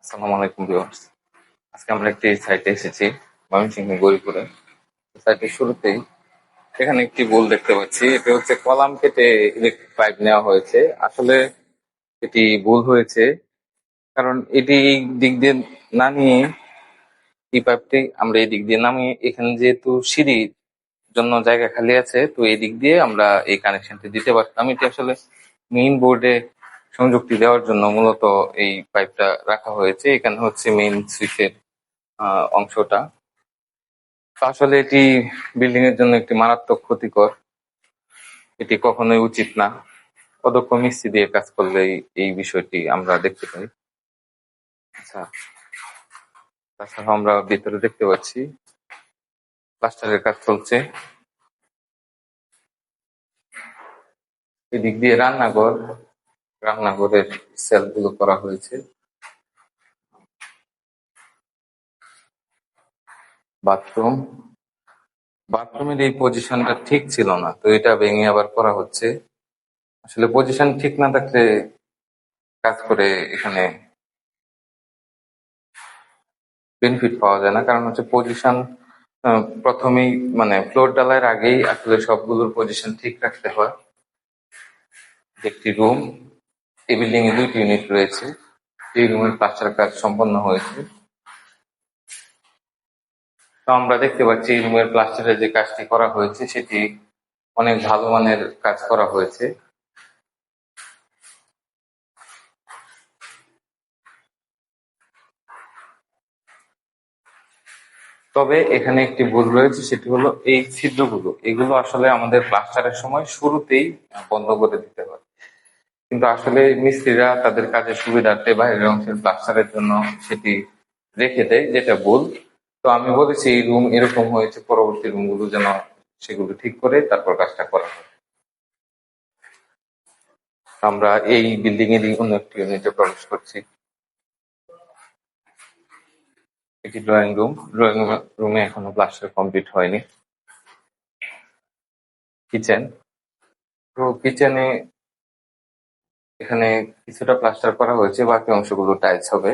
আসসালামু আলাইকুম ভিউয়ার্স। আজকে আমরা একটি সাইটে এসেছি, ময়মনসিংহ গৌরীপুরে। সাইটের শুরুতেই এখানে একটি বোল দেখতে পাচ্ছি। এটা হচ্ছে কলাম কেটে ইলেকট্রিক পাইপ নেওয়া হয়েছে। আসলে এটি ভুল হয়েছে, কারণ এটি এই দিক দিয়ে না নিয়ে, এই পাইপটি আমরা এই দিক দিয়ে নামিয়ে, এখানে যেহেতু সিঁড়ির জন্য জায়গা খালি আছে, তো এই দিক দিয়ে আমরা এই কানেকশনটি দিতে পারতাম। এটি আসলে মেইন বোর্ডে সংযুক্তি দেওয়ার জন্য মূলত এই পাইপটা রাখা হয়েছে। এখানে হচ্ছে মেইন সুইচের অংশটা। তো আসলে এটি বিল্ডিং এর জন্য একটি মারাত্মক ক্ষতিকর। এটি কখনোই উচিত না। অদক্ষ মিস্ত্রি দিয়ে কাজ করলে এই বিষয়টি আমরা দেখতে পাই। আচ্ছা, তাছাড়া আমরা ভিতরে দেখতে পাচ্ছি প্লাস্টারের কাজ চলছে। এদিক দিয়ে রান্নাঘরের সেল গুলো করা হয়েছে। বাথরুম বাথরুমের এই পজিশনটা ঠিক ছিল না, তো এটা ভেঙে আবার করা হচ্ছে। আসলে পজিশন ঠিক না থাকলে কাজ করে এখানে বেনিফিট পাওয়া যায় না। কারণ হচ্ছে পজিশন প্রথমেই, মানে ফ্লোর ঢালাইয়ের আগেই আসলে সবগুলোর পজিশন ঠিক রাখতে হয়। একটি রুম, এই বিল্ডিং এ 2টি ইউনিট রয়েছে। এই রুমের প্লাস্টার কাজ সম্পন্ন হয়েছে। তো আমরা দেখতে পাচ্ছি এই রুমের প্লাস্টারের যে কাজটি করা হয়েছে সেটি অনেক ভালো মানের কাজ করা হয়েছে। তবে এখানে একটি ভুল রয়েছে, সেটি হলো এই ছিদ্রগুলো, এগুলো আসলে আমাদের প্লাস্টারের সময় শুরুতেই বন্ধ করে দিতে হয়। কিন্তু আসলে মিস্ত্রিরা তাদের কাজের সুবিধার্থে বাইরের অংশের প্লাস্টারের জন্য সেটি রেখে দেয়, যেটা ভুল। তো আমি বলেছি এই রুম এরকম হয়েছে, পরবর্তী রুমগুলো যেন সেগুলো ঠিক করে তারপর কাজটা করা হয়। আমরা এই বিল্ডিং এরই অন্য একটি ইউনিটে প্রবেশ করছি। এটি ড্রয়িং রুমে এখনো প্লাস্টার কমপ্লিট হয়নি। কিচেন, তো কিচেনে এখানে কিছুটা প্লাস্টার করা হয়েছে, বাকি অংশগুলো টাইলস হবে।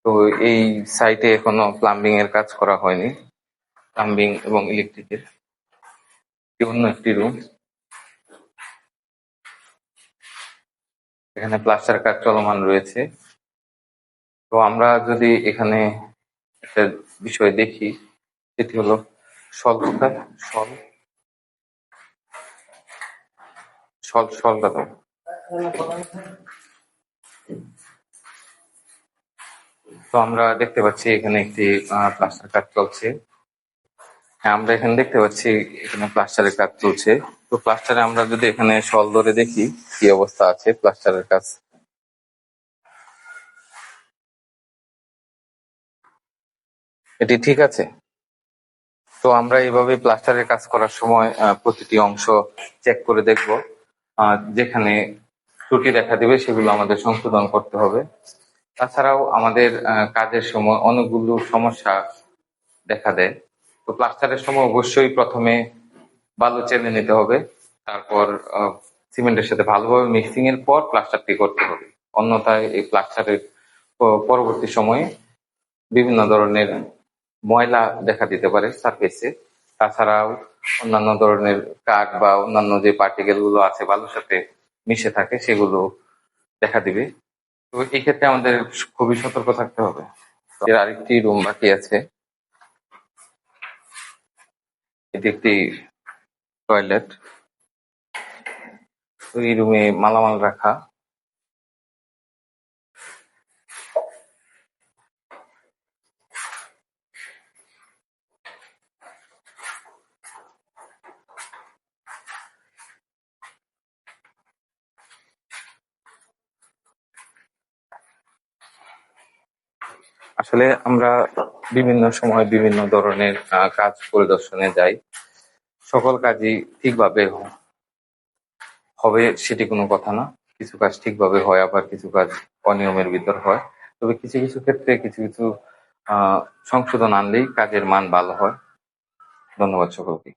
তো এই সাইটে এখনো প্লাম্বিং এর কাজ করা হয়নি। প্লাম্বিং এবং ইলেকট্রিকের অন্য একটি রুম, এখানে প্লাস্টার কাজ চলমান রয়েছে। তো আমরা যদি এখানে একটা বিষয় দেখি, সেটি হলো সল কোথায়, সল সল সলটা দাও। তো আমরা দেখতে পাচ্ছি এখানে একটি প্লাস্টার কাজ চলছে। হ্যাঁ, আমরা এখানে দেখতে পাচ্ছি এখানে প্লাস্টারের কাজ চলছে। তো প্লাস্টারে আমরা যদি এখানে সল ধরে দেখি কি অবস্থা আছে প্লাস্টারের কাজ। এটি ঠিক আছে। তো আমরা এইভাবে প্লাস্টারের কাজ করার সময় প্রতিটি অংশ চেক করে দেখব। যেখানে ত্রুটি দেখা দেবে সেগুলো আমাদের সংশোধন করতে হবে। তাছাড়াও আমাদের কাজের সময় অনেকগুলো সমস্যা দেখা দেয়। তো প্লাস্টারের সময় অবশ্যই প্রথমে বালু চেলে নিতে হবে, তারপর সিমেন্টের সাথে ভালোভাবে মিক্সিং এর পর প্লাস্টারটি করতে হবে। অন্যথায় এই প্লাস্টারের পরবর্তী সময়ে বিভিন্ন ধরনের ময়লা দেখা দিতে পারে সারফেসে। তাছাড়াও অন্যান্য ধরনের কাঠ বা অন্যান্য যে পার্টিকেল গুলো আছে বালুর সাথে মিশে থাকে সেগুলো দেখা দিবে। তো এই ক্ষেত্রে আমাদের খুবই সতর্ক থাকতে হবে। এর আরেকটি রুম বাকি আছে, এটি একটি টয়লেট। তো এই রুমে মালামাল রাখা। আসলে আমরা বিভিন্ন সময় বিভিন্ন ধরনের কাজ পরিদর্শনে যাই। সকল কাজই ঠিকভাবে হবে সেটি কোনো কথা না। কিছু কাজ ঠিকভাবে হয়, আবার কিছু কাজ অনিয়মের ভিতর হয়। তবে কিছু কিছু ক্ষেত্রে কিছু কিছু সংশোধন আনলেই কাজের মান ভালো হয়। ধন্যবাদ সকলকে।